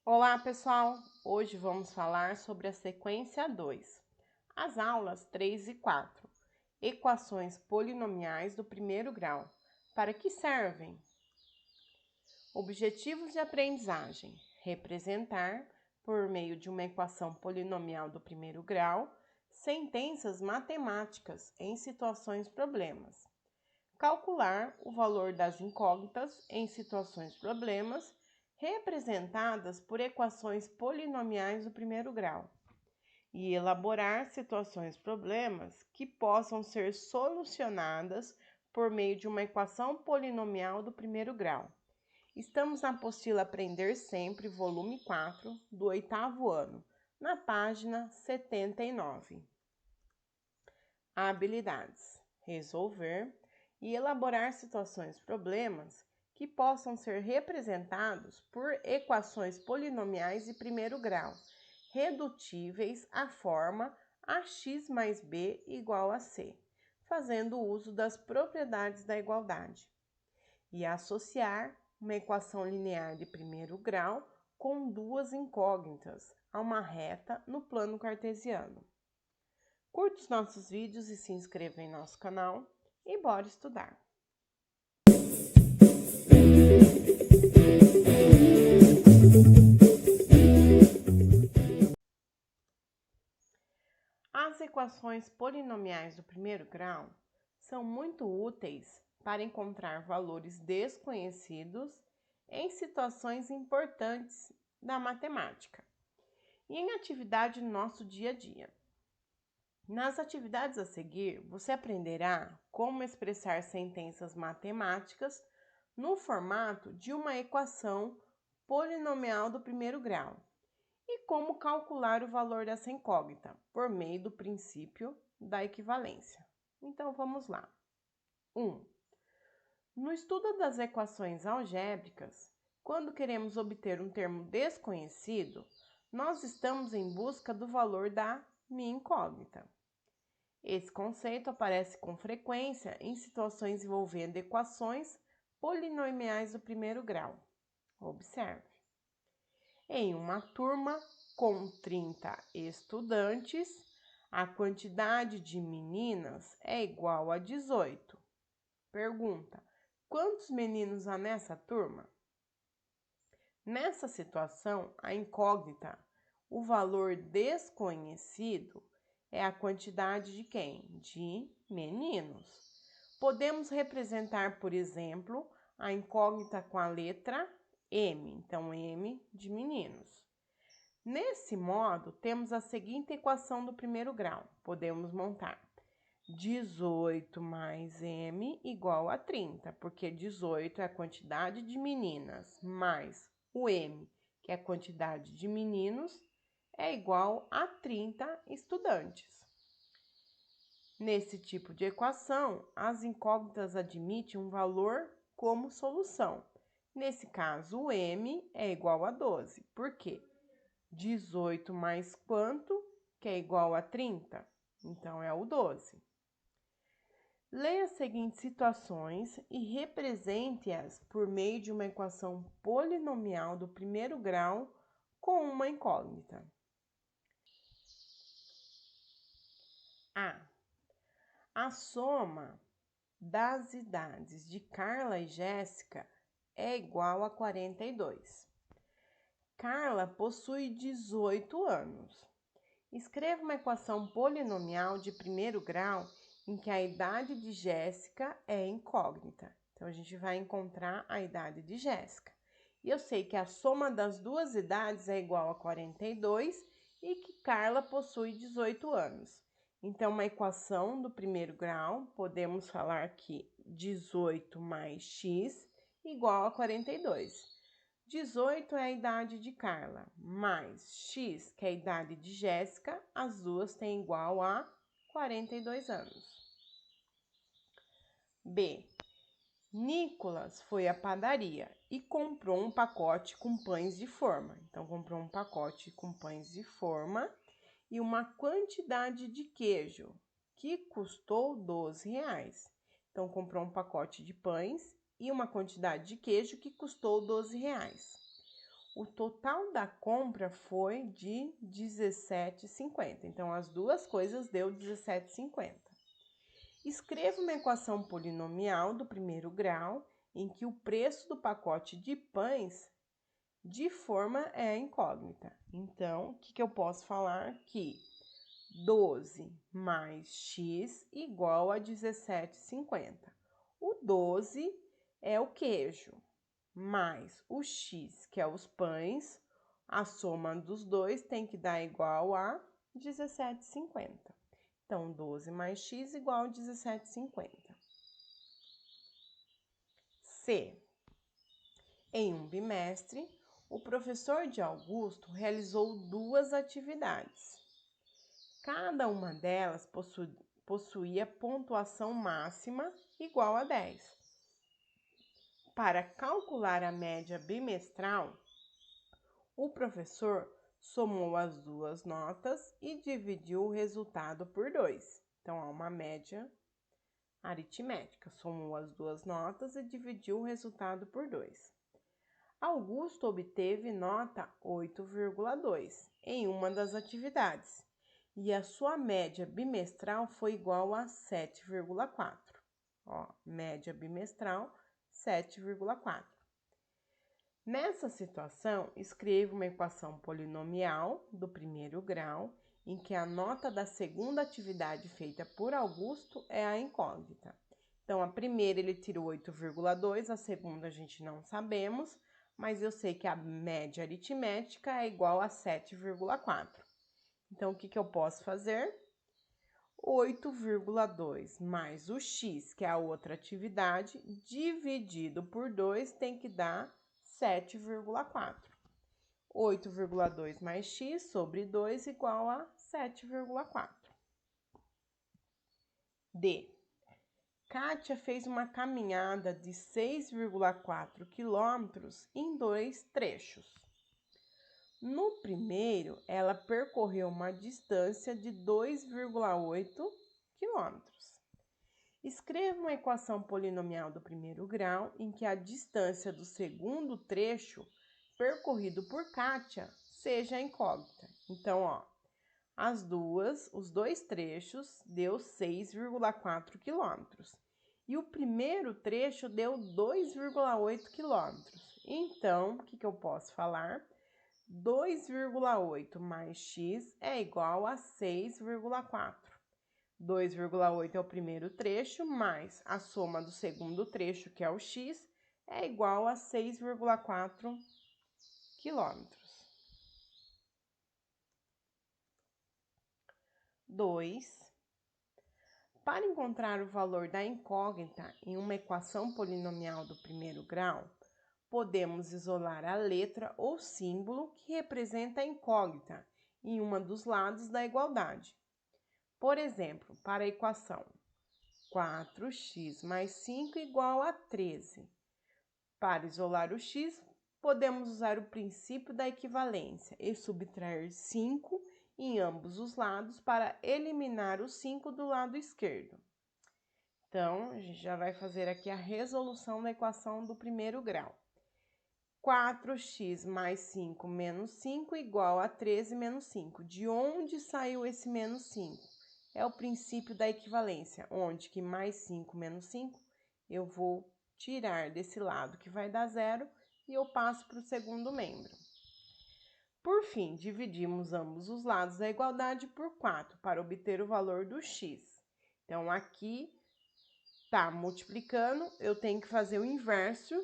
Olá, pessoal! Hoje vamos falar sobre a sequência 2, as aulas 3 e 4, equações polinomiais do primeiro grau. Para que servem? Objetivos de aprendizagem: representar, por meio de uma equação polinomial do primeiro grau, sentenças matemáticas em situações problemas. Calcular o valor das incógnitas em situações problemas representadas por equações polinomiais do primeiro grau e elaborar situações problemas que possam ser solucionadas por meio de uma equação polinomial do primeiro grau. Estamos na apostila Aprender Sempre, volume 4, do 8º ano, na página 79. Habilidades: resolver e elaborar situações problemas que possam ser representados por equações polinomiais de primeiro grau, redutíveis à forma ax mais b igual a c, fazendo uso das propriedades da igualdade, e associar uma equação linear de primeiro grau com duas incógnitas a uma reta no plano cartesiano. Curta os nossos vídeos e se inscreva em nosso canal e bora estudar! As equações polinomiais do primeiro grau são muito úteis para encontrar valores desconhecidos em situações importantes da matemática e em atividade no nosso dia a dia. Nas atividades a seguir, você aprenderá como expressar sentenças matemáticas no formato de uma equação polinomial do primeiro grau e como calcular o valor dessa incógnita por meio do princípio da equivalência. Então, vamos lá. 1. No estudo das equações algébricas, quando queremos obter um termo desconhecido, nós estamos em busca do valor da minha incógnita. Esse conceito aparece com frequência em situações envolvendo equações polinomiais do primeiro grau. Observe. Em uma turma com 30 estudantes, a quantidade de meninas é igual a 18. Pergunta: quantos meninos há nessa turma? Nessa situação, a incógnita, o valor desconhecido, é a quantidade de quem? De meninos. Podemos representar, por exemplo, a incógnita com a letra M, então M de meninos. Nesse modo, temos a seguinte equação do primeiro grau. Podemos montar 18 mais M igual a 30, porque 18 é a quantidade de meninas, mais o M, que é a quantidade de meninos, é igual a 30 estudantes. Nesse tipo de equação, as incógnitas admitem um valor como solução. Nesse caso, o M é igual a 12. Por quê? 18 mais quanto, que é igual a 30? Então, é o 12. Leia as seguintes situações e represente-as por meio de uma equação polinomial do primeiro grau com uma incógnita. A soma das idades de Carla e Jéssica é igual a 42. Carla possui 18 anos. Escreva uma equação polinomial de primeiro grau em que a idade de Jéssica é incógnita. Então, a gente vai encontrar a idade de Jéssica. E eu sei que a soma das duas idades é igual a 42 e que Carla possui 18 anos. Então, uma equação do primeiro grau, podemos falar que 18 mais x igual a 42. 18 é a idade de Carla, mais x, que é a idade de Jéssica, as duas têm igual a 42 anos. B. Nicolas foi à padaria e comprou um pacote com pães de forma. Então, comprou um pacote com pães de forma e uma quantidade de queijo, que custou R$ 12. Então, comprou um pacote de pães e uma quantidade de queijo que custou R$ 12. o total da compra foi de 17,50. Então, as duas coisas deu 17,50. Escreva uma equação polinomial do primeiro grau em que o preço do pacote de pães de forma é incógnita. Então, o que eu posso falar? Que 12 mais x igual a 17,50. O 12 é o queijo, mais o x, que é os pães, a soma dos dois tem que dar igual a 17,50. Então, 12 mais x igual a 17,50. C. Em um bimestre, o professor de Augusto realizou 2 atividades. Cada uma delas possuía pontuação máxima igual a 10. Para calcular a média bimestral, o professor somou as duas notas e dividiu o resultado por 2. Então, há uma média aritmética. Somou as duas notas e dividiu o resultado por 2. Augusto obteve nota 8,2 em uma das atividades e a sua média bimestral foi igual a 7,4. Média bimestral 7,4. Nessa situação, escreva uma equação polinomial do primeiro grau em que a nota da segunda atividade feita por Augusto é a incógnita. Então, a primeira ele tirou 8,2, a segunda a gente não sabemos, mas eu sei que a média aritmética é igual a 7,4. Então, o que eu posso fazer? 8,2 mais o x, que é a outra atividade, dividido por 2 tem que dar 7,4. 8,2 mais x sobre 2 igual a 7,4. D. Kátia fez uma caminhada de 6,4 quilômetros em 2 trechos. No primeiro, ela percorreu uma distância de 2,8 quilômetros. Escreva uma equação polinomial do primeiro grau em que a distância do segundo trecho percorrido por Kátia seja incógnita. Então, os dois trechos deu 6,4 quilômetros e o primeiro trecho deu 2,8 quilômetros. Então, o que eu posso falar? 2,8 mais x é igual a 6,4. 2,8 é o primeiro trecho, mais a soma do segundo trecho, que é o x, é igual a 6,4 quilômetros. 2. Para encontrar o valor da incógnita em uma equação polinomial do primeiro grau, podemos isolar a letra ou símbolo que representa a incógnita em um dos lados da igualdade. Por exemplo, para a equação 4x mais 5 igual a 13. Para isolar o x, podemos usar o princípio da equivalência e subtrair 5 em ambos os lados para eliminar o 5 do lado esquerdo. Então, a gente já vai fazer aqui a resolução da equação do primeiro grau. 4x mais 5 menos 5 igual a 13 menos 5. De onde saiu esse menos 5? É o princípio da equivalência, onde que mais 5 menos 5 eu vou tirar desse lado que vai dar 0 e eu passo para o segundo membro. Por fim, dividimos ambos os lados da igualdade por 4 para obter o valor do x. Então, aqui está multiplicando, eu tenho que fazer o inverso,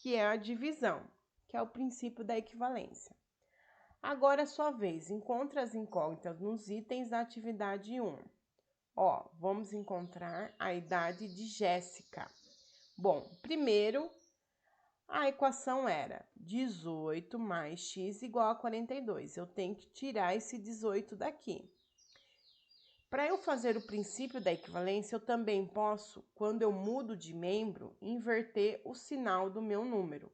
que é a divisão, que é o princípio da equivalência. Agora, sua vez, encontre as incógnitas nos itens da atividade 1. Vamos encontrar a idade de Jéssica. Bom, primeiro, a equação era 18 mais x igual a 42. Eu tenho que tirar esse 18 daqui. Para eu fazer o princípio da equivalência, eu também posso, quando eu mudo de membro, inverter o sinal do meu número.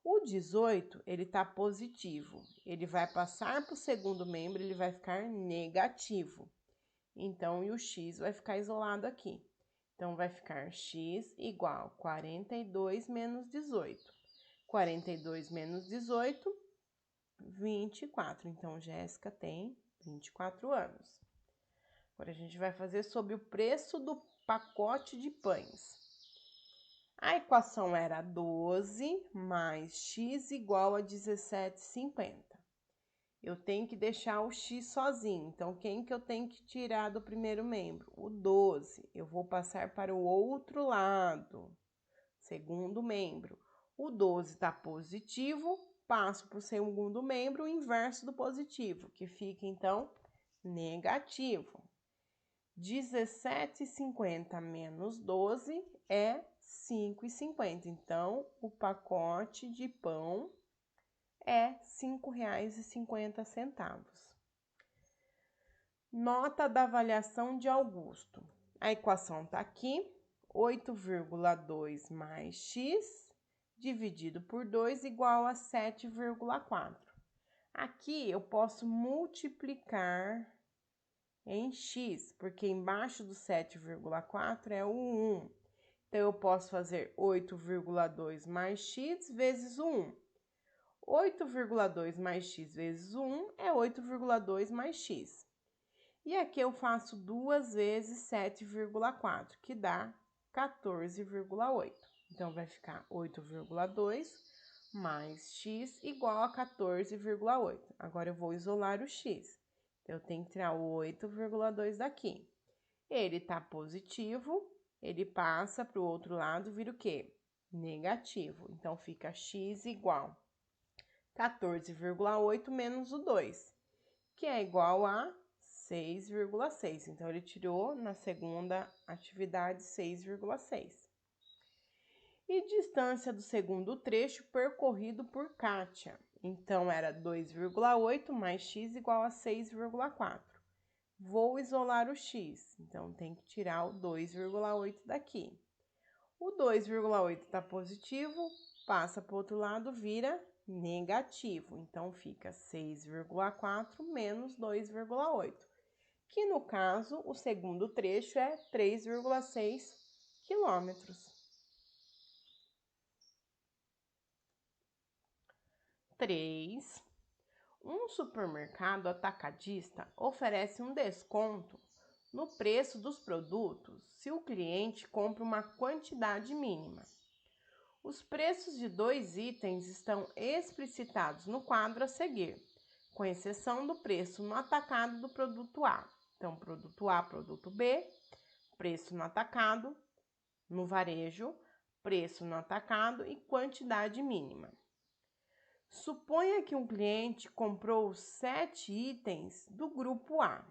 O 18, ele está positivo. Ele vai passar para o segundo membro, ele vai ficar negativo. Então, e o x vai ficar isolado aqui. Então, vai ficar x igual a 42 menos 18. 42 menos 18, 24. Então, Jéssica tem 24 anos. Agora, a gente vai fazer sobre o preço do pacote de pães. A equação era 12 mais x igual a 17,50. Eu tenho que deixar o x sozinho. Então, quem que eu tenho que tirar do primeiro membro? O 12. Eu vou passar para o outro lado, segundo membro. O 12 está positivo, passo para o segundo membro, o inverso do positivo, que fica, então, negativo. 17,50 menos 12 é 5,50. Então, o pacote de pão é R$ 5,50. Nota da avaliação de Augusto. A equação está aqui, 8,2 mais x dividido por 2 igual a 7,4. Aqui eu posso multiplicar em x, porque embaixo do 7,4 é o 1. Então, eu posso fazer 8,2 mais x vezes o 1. 8,2 mais x vezes o 1 é 8,2 mais x. E aqui eu faço 2 vezes 7,4, que dá 14,8. Então, vai ficar 8,2 mais x igual a 14,8. Agora, eu vou isolar o x. Então, eu tenho que tirar o 8,2 daqui. Ele está positivo, ele passa para o outro lado, vira o quê? Negativo. Então, fica x igual a 14,8 menos o 2, que é igual a 6,6. Então, ele tirou na segunda atividade 6,6. E distância do segundo trecho percorrido por Kátia. Então, era 2,8 mais x igual a 6,4. Vou isolar o x, então tem que tirar o 2,8 daqui. O 2,8 está positivo, passa para o outro lado, vira negativo. Então, fica 6,4 menos 2,8, que no caso, o segundo trecho é 3,6 quilômetros. 3. Um supermercado atacadista oferece um desconto no preço dos produtos se o cliente compra uma quantidade mínima. Os preços de 2 itens estão explicitados no quadro a seguir, com exceção do preço no atacado do produto A. Então, produto A, produto B, preço no atacado, no varejo, preço no atacado e quantidade mínima. Suponha que um cliente comprou 7 itens do grupo A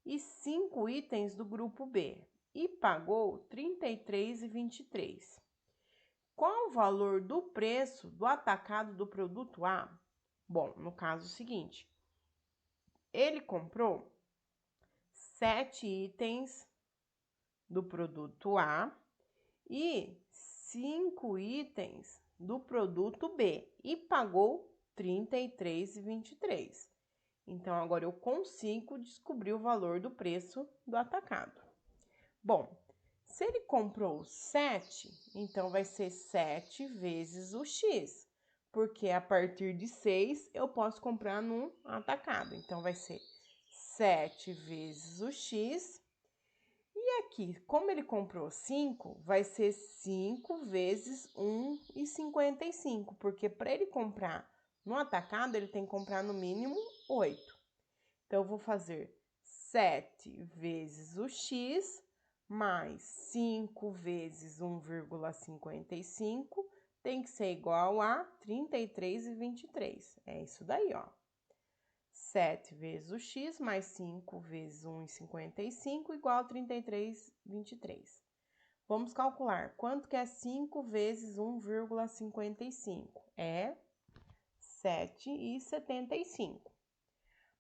e 5 itens do grupo B e pagou R$ 33,23. Qual o valor do preço do atacado do produto A? Bom, no caso seguinte, ele comprou 7 itens do produto A e 5 itens do produto B e pagou R$ 33,23. Então, agora eu consigo descobrir o valor do preço do atacado. Bom, se ele comprou 7, então vai ser 7 vezes o x, porque a partir de 6 eu posso comprar num atacado. Então, vai ser 7 vezes o x. E aqui, como ele comprou 5, vai ser 5 vezes 1,55, porque para ele comprar no atacado, ele tem que comprar no mínimo 8. Então, eu vou fazer 7 vezes o x mais 5 vezes 1,55 tem que ser igual a 33,23. É isso daí, ó. 7 vezes o x mais 5 vezes 1,55 igual a 33,23. Vamos calcular quanto que é 5 vezes 1,55. É 7,75.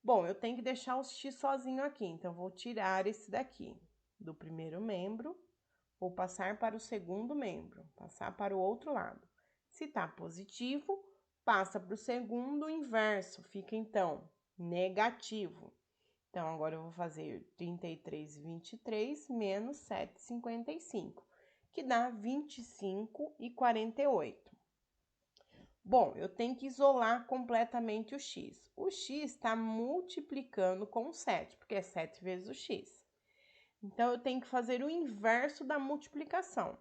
Bom, eu tenho que deixar o x sozinho aqui, então vou tirar esse daqui do primeiro membro, vou passar para o segundo membro, passar para o outro lado. Se está positivo, passa para o segundo, o inverso, fica então negativo. Então, agora eu vou fazer 33,23 menos 7,55, que dá 25,48. Bom, eu tenho que isolar completamente o x. O x está multiplicando com o 7, porque é 7 vezes o x. Então, eu tenho que fazer o inverso da multiplicação.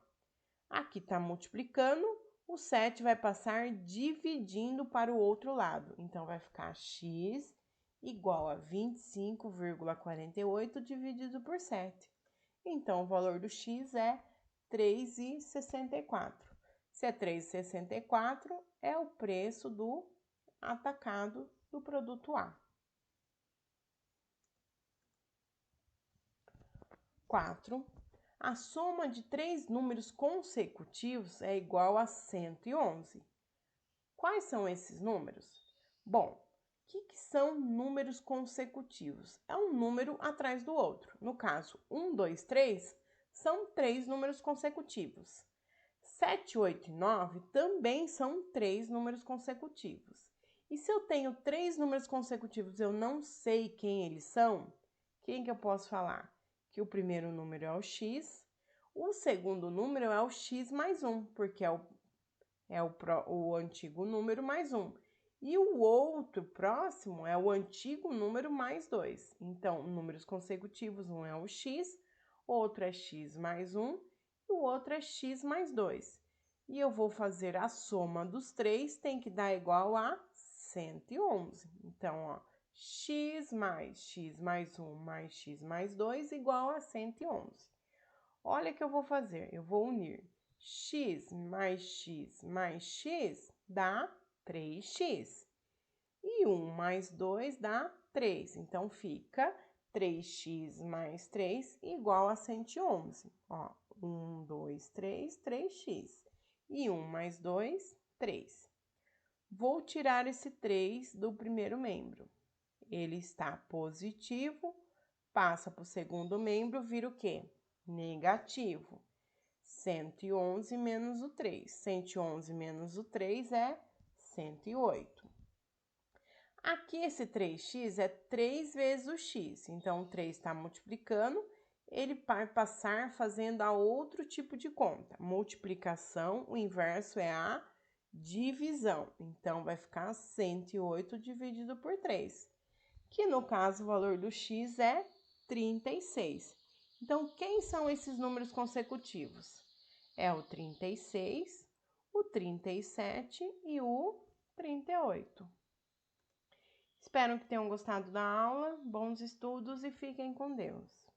Aqui está multiplicando, o 7 vai passar dividindo para o outro lado. Então, vai ficar x igual a 25,48 dividido por 7. Então, o valor do x é 3,64. Se é 3,64, é o preço do atacado do produto A. 4. A soma de 3 números consecutivos é igual a 111. Quais são esses números? Bom, o que são números consecutivos? É um número atrás do outro. No caso, 1, 2, 3 são 3 números consecutivos. 7, 8 e 9 também são 3 números consecutivos. E se eu tenho 3 números consecutivos e eu não sei quem eles são, quem que eu posso falar? Que o primeiro número é o x, o segundo número é o x mais 1, porque é o antigo número mais 1. E o outro próximo é o antigo número mais 2. Então, números consecutivos, um é o x, outro é x mais 1 e o outro é x mais 2. E eu vou fazer a soma dos três, tem que dar igual a 111. Então, ó, x mais 1 mais x mais 2 igual a 111. Olha o que eu vou fazer, eu vou unir x mais x dá 3x. E 1 mais 2 dá 3. Então, fica 3x mais 3 igual a 111. Ó, 1, 2, 3, 3x. E 1 mais 2, 3. Vou tirar esse 3 do primeiro membro. Ele está positivo, passa para o segundo membro, vira o quê? Negativo. 111 menos o 3. 111 menos o 3 é 108. Aqui esse 3x é 3 vezes o x. Então, o 3 está multiplicando, ele vai passar fazendo a outro tipo de conta. Multiplicação, o inverso é a divisão. Então, vai ficar 108 dividido por 3. Que no caso, o valor do x é 36. Então, quem são esses números consecutivos? É o 36, o 37 e o 38. Espero que tenham gostado da aula, bons estudos e fiquem com Deus.